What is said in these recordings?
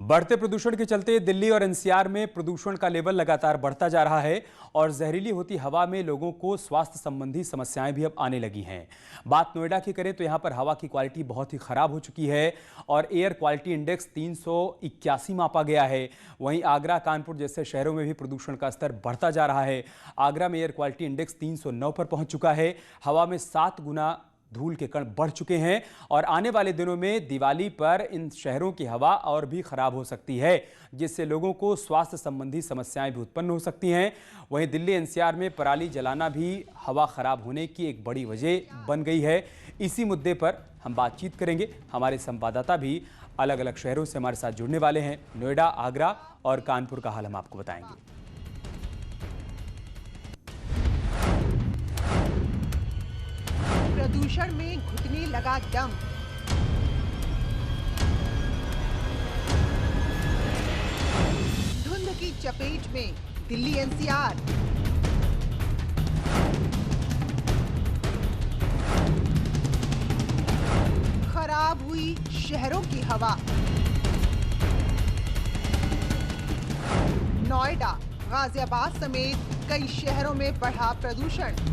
बढ़ते प्रदूषण के चलते दिल्ली और एनसीआर में प्रदूषण का लेवल लगातार बढ़ता जा रहा है और जहरीली होती हवा में लोगों को स्वास्थ्य संबंधी समस्याएं भी अब आने लगी हैं। बात नोएडा की करें तो यहां पर हवा की क्वालिटी बहुत ही खराब हो चुकी है और एयर क्वालिटी इंडेक्स 381 मापा गया है। वहीं आगरा, कानपुर जैसे शहरों में भी प्रदूषण का स्तर बढ़ता जा रहा है। आगरा में एयर क्वालिटी इंडेक्स 309 पर पहुंच चुका है। हवा में 7 गुना धूल के कण बढ़ चुके हैं और आने वाले दिनों में दिवाली पर इन शहरों की हवा और भी खराब हो सकती है, जिससे लोगों को स्वास्थ्य संबंधी समस्याएं भी उत्पन्न हो सकती हैं। वहीं दिल्ली एनसीआर में पराली जलाना भी हवा खराब होने की एक बड़ी वजह बन गई है। इसी मुद्दे पर हम बातचीत करेंगे। हमारे संवाददाता भी अलग अलग शहरों से हमारे साथ जुड़ने वाले हैं। नोएडा, आगरा और कानपुर का हाल हम आपको बताएंगे। प्रदूषण में घुटने लगा दम। धुंध की चपेट में दिल्ली एनसीआर। खराब हुई शहरों की हवा। नोएडा, गाजियाबाद समेत कई शहरों में बढ़ा प्रदूषण।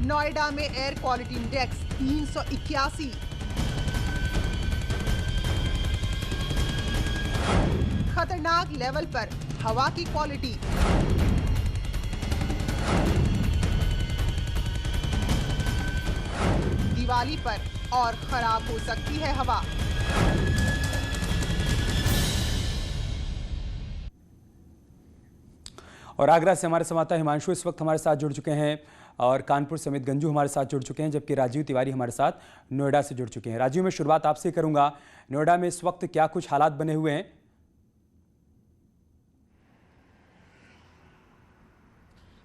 नोएडा में एयर क्वालिटी इंडेक्स 381। खतरनाक लेवल पर हवा की क्वालिटी। दिवाली पर और खराब हो सकती है हवा। और आगरा से हमारे संवाददाता हिमांशु इस वक्त हमारे साथ जुड़ चुके हैं और कानपुर समेत गंजू हमारे साथ जुड़ चुके हैं, जबकि राजीव तिवारी हमारे साथ नोएडा से जुड़ चुके हैं। राजीव, मैं शुरुआत आपसे करूंगा। नोएडा में इस वक्त क्या कुछ हालात बने हुए हैं?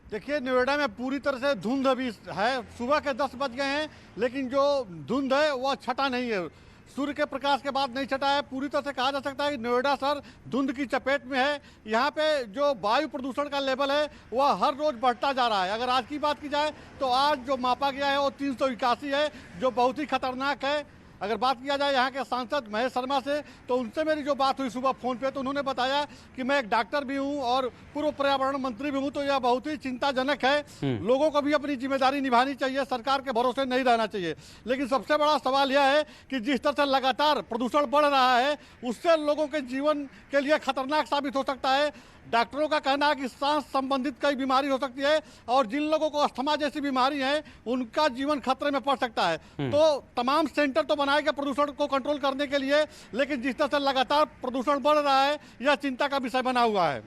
देखिए, नोएडा में पूरी तरह से धुंध अभी है। सुबह के 10 बज गए हैं, लेकिन जो धुंध है वह छटा नहीं है। सूर्य के प्रकाश के बाद नहीं छटा है। पूरी तरह से कहा जा सकता है कि नोएडा शहर धुंध की चपेट में है। यहाँ पे जो वायु प्रदूषण का लेवल है वह हर रोज बढ़ता जा रहा है। अगर आज की बात की जाए तो आज जो मापा गया है वो 381 है, जो बहुत ही खतरनाक है। अगर बात किया जाए यहाँ के सांसद महेश शर्मा से, तो उनसे मेरी जो बात हुई सुबह फ़ोन पे, तो उन्होंने बताया कि मैं एक डॉक्टर भी हूँ और पूर्व पर्यावरण मंत्री भी हूँ, तो यह बहुत ही चिंताजनक है। लोगों को भी अपनी जिम्मेदारी निभानी चाहिए, सरकार के भरोसे नहीं रहना चाहिए। लेकिन सबसे बड़ा सवाल यह है कि जिस तरह से लगातार प्रदूषण बढ़ रहा है, उससे लोगों के जीवन के लिए खतरनाक साबित हो सकता है। डॉक्टरों का कहना है कि सांस संबंधित कई बीमारी हो सकती है और जिन लोगों को अस्थमा जैसी बीमारी है उनका जीवन खतरे में पड़ सकता है। तो तमाम सेंटर तो बनाए गए प्रदूषण को कंट्रोल करने के लिए, लेकिन जिस तरह से लगातार प्रदूषण बढ़ रहा है यह चिंता का विषय बना हुआ है।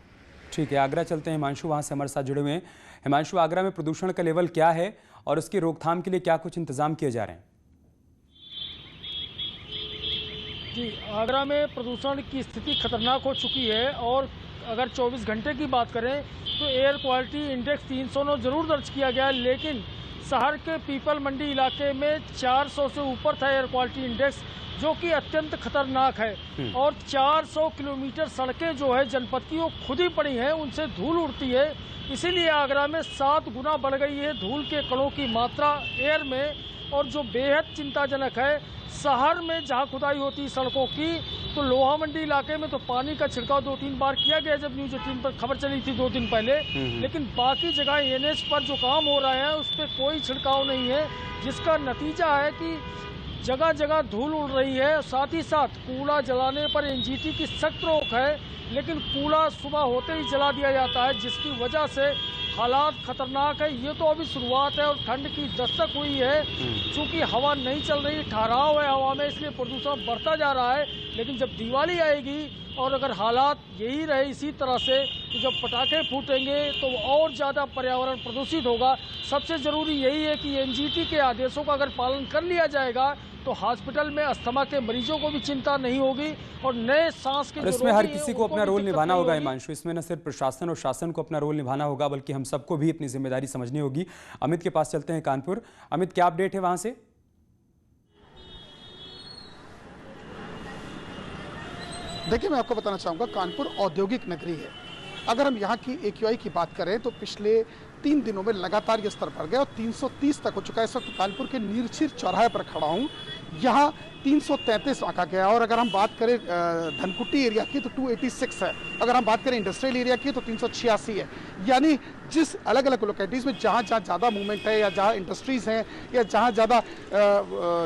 ठीक है, आगरा चलते हैं। हिमांशु वहाँ से हमारे साथ जुड़े हुए हैं। हिमांशु, आगरा में प्रदूषण का लेवल क्या है और उसकी रोकथाम के लिए क्या कुछ इंतजाम किए जा रहे हैं? जी, आगरा में प्रदूषण की स्थिति खतरनाक हो चुकी है और अगर 24 घंटे की बात करें तो एयर क्वालिटी इंडेक्स 309 जरूर दर्ज किया गया है, लेकिन शहर के पीपल मंडी इलाके में 400 से ऊपर था एयर क्वालिटी इंडेक्स, जो कि अत्यंत खतरनाक है। और 400 किलोमीटर सड़कें जो है जनपद की वो खुद ही पड़ी हैं, उनसे धूल उड़ती है। इसीलिए आगरा में 7 गुना बढ़ गई है धूल के कणों की मात्रा एयर में। और जो बेहद चिंताजनक है, शहर में जहां खुदाई होती सड़कों की, तो लोहा मंडी इलाके में तो पानी का छिड़काव 2-3 बार किया गया, जब न्यूज 18 पर खबर चली थी 2 दिन पहले। लेकिन बाकी जगह एनएच पर जो काम हो रहा है उस पर कोई छिड़काव नहीं है, जिसका नतीजा है कि जगह जगह धूल उड़ रही है। साथ ही साथ कूड़ा जलाने पर एनजीटी की सख्त रोक है, लेकिन कूड़ा सुबह होते ही जला दिया जाता है, जिसकी वजह से हालात खतरनाक है। ये तो अभी शुरुआत है और ठंड की दस्तक हुई है। चूंकि हवा नहीं चल रही, ठहराव है हवा में, इसलिए प्रदूषण बढ़ता जा रहा है। लेकिन जब दिवाली आएगी और अगर हालात यही रहे इसी तरह से, तो जब पटाखे फूटेंगे तो और ज़्यादा पर्यावरण प्रदूषित होगा। सबसे ज़रूरी यही है कि एनजीटी के आदेशों का अगर पालन कर लिया जाएगा तो हॉस्पिटल में अस्थमा के मरीजों को भी चिंता नहीं होगी और नए सांस के इसमें हर किसी को अपना रोल निभाना होगा हिमांशु। इसमें न सिर्फ प्रशासन और शासन को अपना रोल निभाना होगा, बल्कि हम सबको भी अपनी जिम्मेदारी समझनी होगी। अमित के पास चलते हैं, कानपुर। अमित, क्या अपडेट है वहां से? देखिए, मैं आपको बताना चाहूँगा, कानपुर औद्योगिक नगरी है। अगर हम यहाँ की AQI की बात करें तो पिछले 3 दिनों में लगातार ये स्तर बढ़ गया और 330 तक हो चुका है। इस वक्त कानपुर के नीरछीर चौराहे पर खड़ा हूँ, यहाँ 333 आंका गया। और अगर हम बात करें धनकुट्टी एरिया की तो 286 है, अगर हम बात करें इंडस्ट्रियल एरिया की तो 386 है। यानी जिस अलग अलग लोकेलिटीज़ में जहाँ जहाँ ज़्यादा मूवमेंट है या जहाँ इंडस्ट्रीज़ हैं या जहाँ ज़्यादा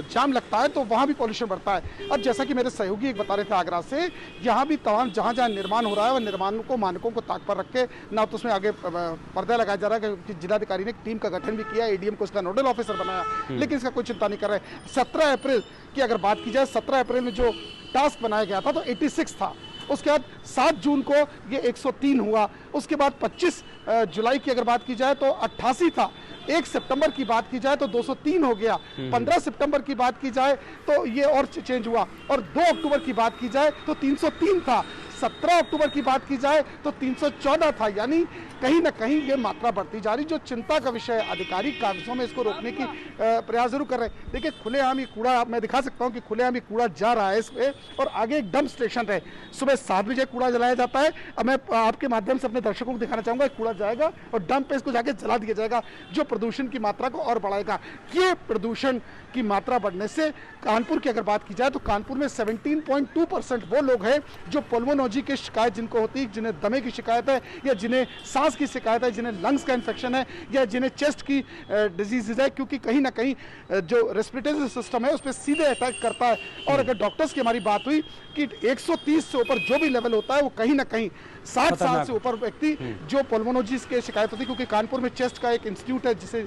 जाम लगता है तो वहाँ भी पॉल्यूशन बढ़ता है। अब जैसा कि मेरे सहयोगी एक बता रहे थे आगरा से, यहाँ भी तमाम जहाँ जहाँ निर्माण हो रहा है वह निर्माण को मानकों को ताक पर रख के ना तो उसमें आगे पर्दा लगाया जा रहा है कि जिलाधिकारी ने एक टीम का गठन भी किया, एडीएम को इसका नोडल ऑफिसर बनाया, लेकिन इसका कोई चिंता नहीं कर रहे। 17 अप्रैल की अगर बात की जाए, 17 अप्रैल में जो टास्क बनाया गया था तो 86 था। उसके बाद 7 जून को ये 103 हुआ। उसके बाद 25 जुलाई की अगर बात की जाए तो 88 था। 1 सितंबर की बात की जाए तो 203 हो गया। 15 सितंबर की बात की जाए तो ये और चेंज हुआ और 2 अक्टूबर की बात की जाए तो 303 था। 17 अक्टूबर की बात की जाए तो 314 था। यानी कहीं ना कहीं ये मात्रा बढ़ती जा रही, जो चिंता का विषय है। आधिकारिक कागजों में इसको रोकने की प्रयास जरूर कर रहे हैं। देखिए खुलेआम ये कूड़ा, मैं दिखा सकता हूँ कि खुलेआम ये कूड़ा जा रहा है इसमें और आगे एक डंप स्टेशन है। सुबह 7 बजे कूड़ा जलाया जाता है। अब मैं आपके माध्यम से अपने दर्शकों को दिखाना चाहूँगा, कूड़ा जाएगा और डंप पे इसको जाके जला दिया जाएगा, जो प्रदूषण की मात्रा को और बढ़ाएगा। ये प्रदूषण की मात्रा बढ़ने से कानपुर की अगर बात की जाए तो कानपुर में 17.2% वो लोग हैं जो पल्मोनोलॉजी की शिकायत जिनको होती है, जिन्हें दमे की शिकायत है या जिन्हें सांस की शिकायत है, जिन्हें लंग्स का इन्फेक्शन है या जिन्हें चेस्ट की डिजीज है, क्योंकि कहीं ना कहीं जो रेस्पिरेटरी सिस्टम है उस पर सीधे अटैक करता है। और अगर डॉक्टर्स की हमारी बात हुई कि 130 से ऊपर जो भी लेवल होता है वो कहीं ना कहीं 60 साल से ऊपर व्यक्ति जो पल्मोनोलॉजी की शिकायत होती है, क्योंकि कानपुर में चेस्ट का एक इंस्टीट्यूट है जिसे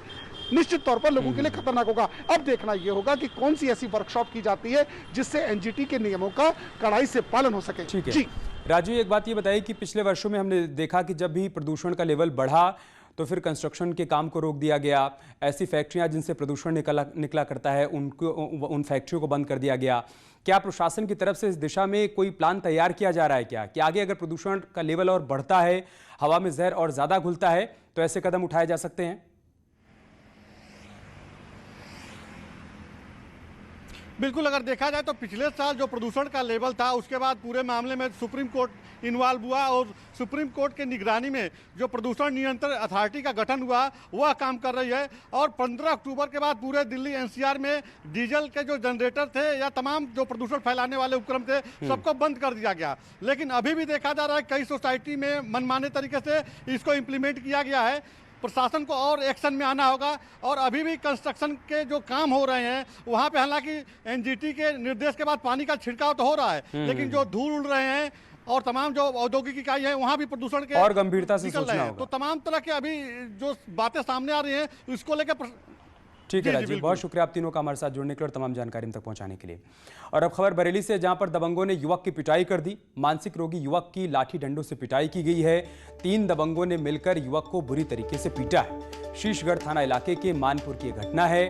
निश्चित तौर पर लोगों के लिए खतरनाक होगा। अब देखना यह होगा कि कौन सी ऐसी वर्कशॉप की जाती है जिससे एनजीटी के नियमों का कड़ाई से पालन हो सके। ठीक है जी। राजू, एक बात ये बताइए कि पिछले वर्षों में हमने देखा कि जब भी प्रदूषण का लेवल बढ़ा तो फिर कंस्ट्रक्शन के काम को रोक दिया गया, ऐसी फैक्ट्रियां जिनसे प्रदूषण निकला करता है उन फैक्ट्रियों को बंद कर दिया गया। क्या प्रशासन की तरफ से इस दिशा में कोई प्लान तैयार किया जा रहा है क्या कि आगे अगर प्रदूषण का लेवल और बढ़ता है, हवा में जहर और ज़्यादा घुलता है तो ऐसे कदम उठाए जा सकते हैं? बिल्कुल, अगर देखा जाए तो पिछले साल जो प्रदूषण का लेवल था उसके बाद पूरे मामले में सुप्रीम कोर्ट इन्वॉल्व हुआ और सुप्रीम कोर्ट के निगरानी में जो प्रदूषण नियंत्रण अथॉरिटी का गठन हुआ वह काम कर रही है। और 15 अक्टूबर के बाद पूरे दिल्ली एनसीआर में डीजल के जो जनरेटर थे या तमाम जो प्रदूषण फैलाने वाले उपक्रम थे सबको बंद कर दिया गया। लेकिन अभी भी देखा जा रहा है कई सोसाइटी में मनमाने तरीके से इसको इम्प्लीमेंट किया गया है। प्रशासन को और एक्शन में आना होगा। और अभी भी कंस्ट्रक्शन के जो काम हो रहे हैं वहाँ पे हालांकि एनजीटी के निर्देश के बाद पानी का छिड़काव तो हो रहा है, लेकिन जो धूल उड़ रहे हैं और तमाम जो औद्योगिक इकाई है वहाँ भी प्रदूषण के और गंभीरता से सोचना होगा। तो तमाम तरह के अभी जो बातें सामने आ रही हैं उसको लेकर। ठीक है राजीव, बहुत शुक्रिया आप तीनों का हमारे साथ जुड़ने के लिए और तमाम जानकारी हम तक पहुंचाने के लिए। और अब खबर बरेली से, जहां पर दबंगों ने युवक की पिटाई कर दी। मानसिक रोगी युवक की लाठी डंडों से पिटाई की गई है। 3 दबंगों ने मिलकर युवक को बुरी तरीके से पीटा है। शीशगढ़ थाना इलाके के मानपुर की घटना है।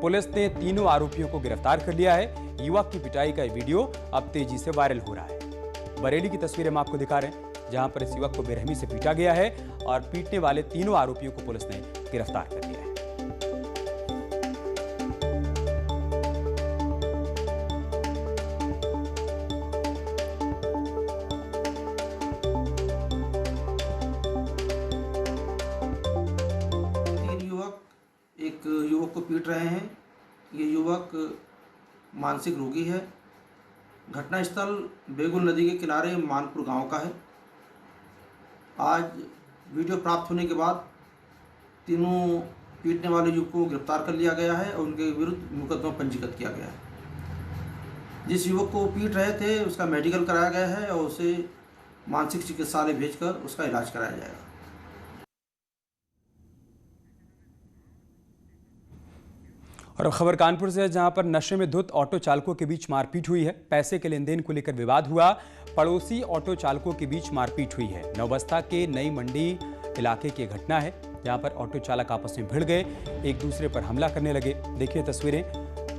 पुलिस ने तीनों आरोपियों को गिरफ्तार कर लिया है। युवक की पिटाई का वीडियो अब तेजी से वायरल हो रहा है। बरेली की तस्वीरें हम आपको दिखा रहे हैं, जहां पर इस युवक को बेरहमी से पीटा गया है और पीटने वाले तीनों आरोपियों को पुलिस ने गिरफ्तार कर लिया है। एक युवक को पीट रहे हैं। ये युवक मानसिक रोगी है। घटनास्थल बेगुल नदी के किनारे मानपुर गांव का है। आज वीडियो प्राप्त होने के बाद तीनों पीटने वाले युवकों को गिरफ्तार कर लिया गया है और उनके विरुद्ध मुकदमा पंजीकृत किया गया है। जिस युवक को पीट रहे थे उसका मेडिकल कराया गया है और उसे मानसिक चिकित्सालय भेजकर उसका इलाज कराया जाएगा। और अब खबर कानपुर से है, जहां पर नशे में धुत ऑटो चालकों के बीच मारपीट हुई है। पैसे के लेन देन को लेकर विवाद हुआ। पड़ोसी ऑटो चालकों के बीच मारपीट हुई है। नौबस्ता के नई मंडी इलाके की घटना है, जहां पर ऑटो चालक आपस में भिड़ गए, एक दूसरे पर हमला करने लगे। देखिए तस्वीरें,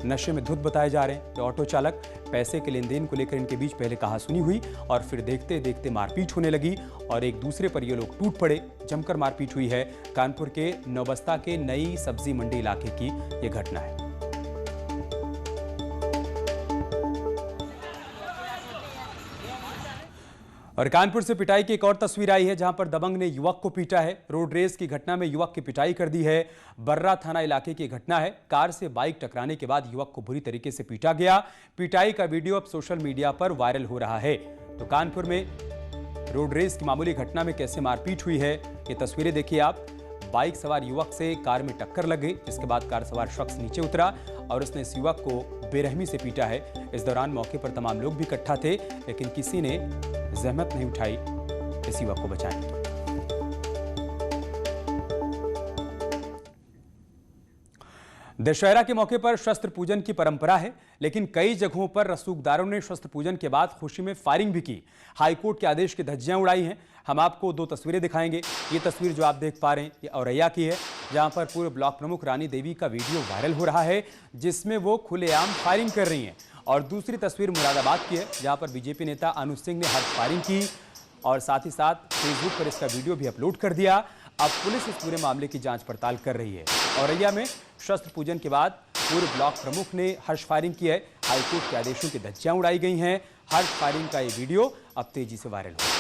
नशे में धुत बताए जा रहे हैं तो ऑटो चालक। पैसे के लेन देन को लेकर इनके बीच पहले कहासुनी हुई और फिर देखते देखते मारपीट होने लगी और एक दूसरे पर ये लोग टूट पड़े। जमकर मारपीट हुई है। कानपुर के नौबस्ता के नई सब्जी मंडी इलाके की ये घटना है। और कानपुर से पिटाई की एक और तस्वीर आई है, जहां पर दबंग ने युवक को पीटा है। रोड रेस की घटना में युवक की पिटाई कर दी है। बर्रा थाना इलाके की घटना है। कार से बाइक टकराने के बाद युवक को बुरी तरीके से पीटा गया। पिटाई का वीडियो अब सोशल मीडिया पर वायरल हो रहा है। तो कानपुर में रोड रेस की मामूली घटना में कैसे मारपीट हुई है, ये तस्वीरें देखिए आप। बाइक सवार युवक से कार में टक्कर लग गई, जिसके बाद कार सवार शख्स नीचे उतरा और उसने इस युवक को बेरहमी से पीटा है। इस दौरान मौके पर तमाम लोग भी इकट्ठा थे, लेकिन किसी ने जहमत नहीं उठाई इस युवक को बचाने की। दशहरा के मौके पर शस्त्र पूजन की परंपरा है, लेकिन कई जगहों पर रसूखदारों ने शस्त्र पूजन के बाद खुशी में फायरिंग भी की। हाईकोर्ट के आदेश की धज्जियां उड़ाई हैं। हम आपको दो तस्वीरें दिखाएंगे। ये तस्वीर जो आप देख पा रहे हैं ये औरैया की है, जहां पर पूर्व ब्लॉक प्रमुख रानी देवी का वीडियो वायरल हो रहा है, जिसमें वो खुलेआम फायरिंग कर रही हैं। और दूसरी तस्वीर मुरादाबाद की है, जहां पर बीजेपी नेता अनुज सिंह ने हर्ष फायरिंग की और साथ ही साथ फेसबुक पर इसका वीडियो भी अपलोड कर दिया। अब पुलिस इस पूरे मामले की जांच पड़ताल कर रही है। औरैया में शस्त्र पूजन के बाद पूर्व ब्लॉक प्रमुख ने हर्ष फायरिंग की है। हाईकोर्ट के आदेशों की धज्जियां उड़ाई गई हैं। हर्ष फायरिंग का ये वीडियो अब तेजी से वायरल हो।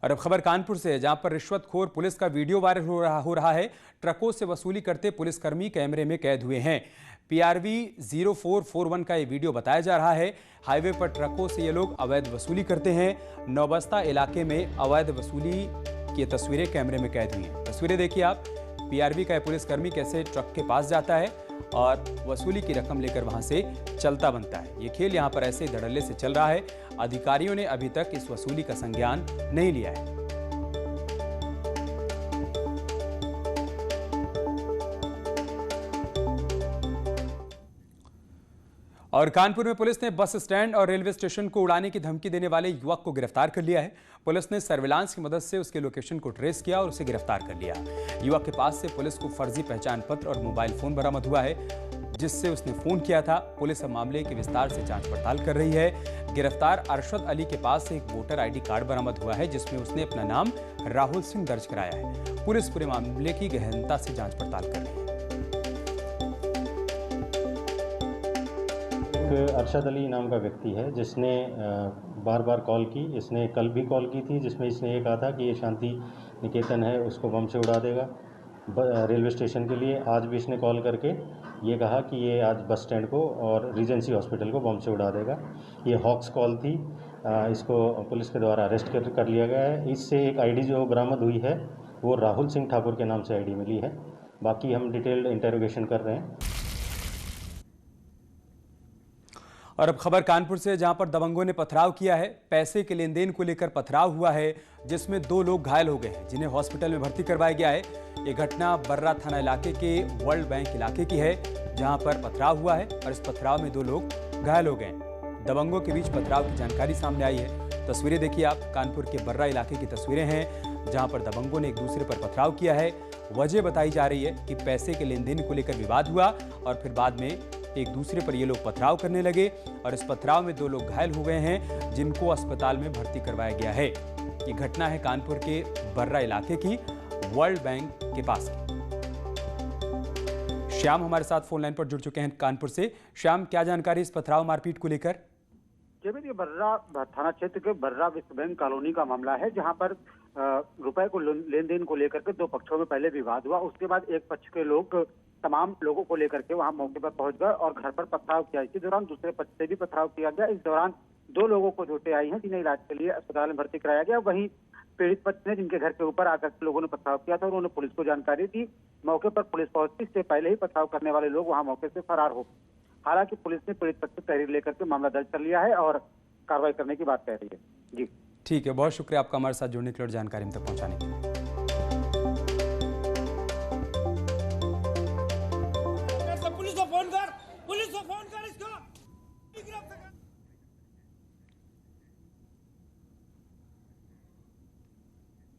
और अब खबर कानपुर से है, जहां पर रिश्वतखोर पुलिस का वीडियो वायरल हो रहा है। ट्रकों से वसूली करते पुलिसकर्मी कैमरे में कैद हुए हैं। PRV 0441 का ये वीडियो बताया जा रहा है। हाईवे पर ट्रकों से ये लोग अवैध वसूली करते हैं। नौबस्ता इलाके में अवैध वसूली की तस्वीरें कैमरे में कैद हुई हैं। तस्वीरें देखिए आप। PRV का पुलिसकर्मी कैसे ट्रक के पास जाता है और वसूली की रकम लेकर वहां से चलता बनता है। ये खेल यहां पर ऐसे धड़ल्ले से चल रहा है। अधिकारियों ने अभी तक इस वसूली का संज्ञान नहीं लिया है। और कानपुर में पुलिस ने बस स्टैंड और रेलवे स्टेशन को उड़ाने की धमकी देने वाले युवक को गिरफ्तार कर लिया है। पुलिस ने सर्विलांस की मदद से उसके लोकेशन को ट्रेस किया और उसे गिरफ्तार कर लिया। युवक के पास से पुलिस को फर्जी पहचान पत्र और मोबाइल फोन बरामद हुआ है, जिससे उसने फोन किया था। पुलिस अब मामले की विस्तार से जांच पड़ताल कर रही है। गिरफ्तार अरशद अली के पास से एक वोटर ID कार्ड बरामद हुआ है, जिसमें उसने अपना नाम राहुल सिंह दर्ज कराया है। पुलिस पूरे मामले की गहनता से जांच पड़ताल कर रही है। अरशद अली नाम का व्यक्ति है, जिसने बार बार कॉल की। इसने कल भी कॉल की थी, जिसमें इसने ये कहा था कि ये शांति निकेतन है, उसको बम से उड़ा देगा रेलवे स्टेशन के लिए। आज भी इसने कॉल करके ये कहा कि ये आज बस स्टैंड को और रीजेंसी हॉस्पिटल को बम से उड़ा देगा। ये हॉक्स कॉल थी। इसको पुलिस के द्वारा अरेस्ट कर लिया गया है। इससे एक ID जो बरामद हुई है वो राहुल सिंह ठाकुर के नाम से ID मिली है। बाकी हम डिटेल्ड इंटेरोगेशन कर रहे हैं। और अब खबर कानपुर से, जहां पर दबंगों ने पथराव किया है। पैसे के लेन देन को लेकर पथराव हुआ है, जिसमें 2 लोग घायल हो गए हैं, जिन्हें हॉस्पिटल में भर्ती करवाया गया है। ये घटना बर्रा थाना इलाके के वर्ल्ड बैंक इलाके की है, जहां पर पथराव हुआ है और इस पथराव में 2 लोग घायल हो गए। दबंगों के बीच पथराव की जानकारी सामने आई है। तस्वीरें देखिए आप। कानपुर के बर्रा इलाके की तस्वीरें हैं, जहां पर दबंगों ने एक दूसरे पर पथराव किया है। वजह बताई जा रही है कि पैसे के लेन देन को लेकर विवाद हुआ और फिर बाद में एक दूसरे पर ये लोग पथराव करने लगे और इस पथराव में 2 लोग घायल हो गए हैं, जिनको अस्पताल में भर्ती करवाया गया है। ये घटना है कानपुर के बर्रा इलाके की, वर्ल्ड बैंक के पास की। श्याम हमारे साथ फोन लाइन पर जुड़ चुके हैं कानपुर से। श्याम, क्या जानकारी इस पथराव मारपीट को लेकर? ये बर्रा थाना क्षेत्र के बर्रा विश्व बैंक कॉलोनी का मामला है, जहां पर रुपए को लेन देन को लेकर के 2 पक्षों में पहले विवाद हुआ। उसके बाद एक पक्ष के लोग तमाम लोगों को लेकर के वहां मौके पर पहुंच गए और घर पर पथराव किया। इसी दौरान दूसरे पक्ष से भी पथराव किया गया। इस दौरान 2 लोगों को चोटें आई हैं, जिन्हें इलाज के लिए अस्पताल में भर्ती कराया गया। वहीं पीड़ित पक्ष ने, जिनके घर के ऊपर आकर लोगों ने पथराव किया था, उन्होंने पुलिस को जानकारी दी। मौके पर पुलिस पहुंची, इससे पहले ही पथराव करने वाले लोग वहां मौके से फरार हो। हालांकि पुलिस ने पीड़ित पक्ष से तहरीर लेकर के मामला दर्ज कर लिया है और कार्रवाई करने की बात कह रही है। जी ठीक है, बहुत शुक्रिया आपका हमारे साथ जुड़ने के लिए और जानकारी हम तक पहुंचाने के लिए। पुलिस को फोन कर इसको।